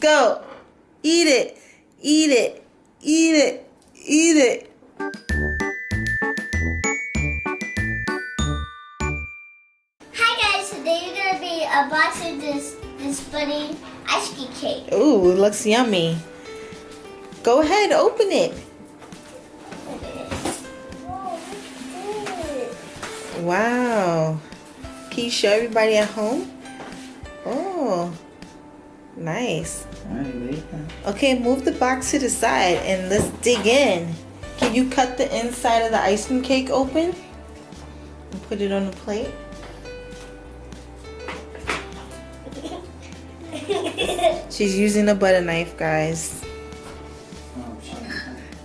go. Eat it. Eat it. Eat it. Eat it. Hi guys, today we're gonna be unboxing this funny ice cream cake. Ooh, it looks yummy. Go ahead, open it. Oh, look at this. Wow. Can you show everybody at home? Oh, nice. Okay, move the box to the side and let's dig in. Can you cut the inside of the ice cream cake open and put it on the plate? She's using a butter knife, guys.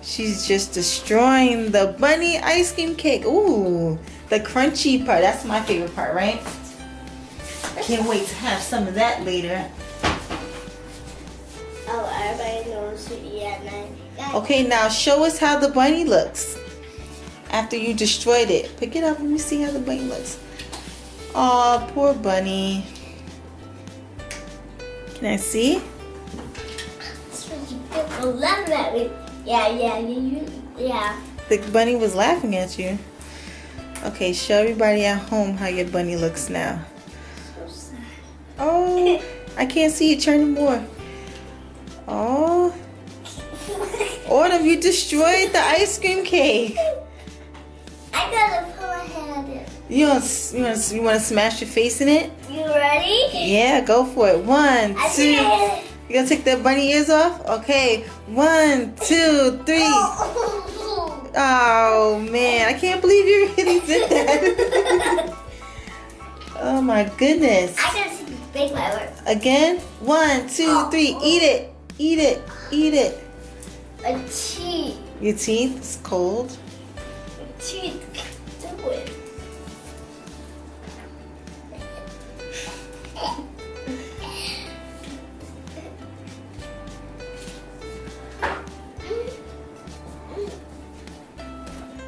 She's just destroying the bunny ice cream cake. Ooh, the crunchy part. That's my favorite part, right? Can't wait to have some of that later. Oh, everybody knows to eat at night. Okay, now show us how the bunny looks after you destroyed it. Pick it up. Let me see how the bunny looks. Oh, poor bunny. Can I see? People love at me. Yeah. The bunny was laughing at you. Okay, show everybody at home how your bunny looks now. So sad. Oh, I can't see it. Turn it more. Oh, Autumn, you destroyed the ice cream cake. I gotta put my hand in. You want to smash your face in it? You ready? Yeah, go for it. 1, 2. I You gonna take the bunny ears off? Okay. 1, 2, 3. Oh man, I can't believe you really did that. Oh my goodness. I gotta see the big one. Again. 1, 2, 3. Eat it. Eat it. Eat it. A teeth. Your teeth is cold. Teeth. Do it.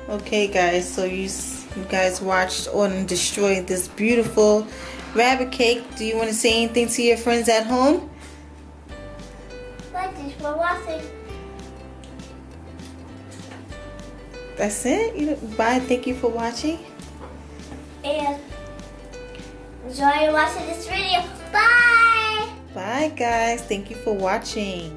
Okay guys, so you guys watched Autumn destroy this beautiful rabbit cake. Do you want to say anything to your friends at home? Like this for watching. That's it? Bye, thank you for watching. And enjoy watching this video. Bye! Bye guys, thank you for watching.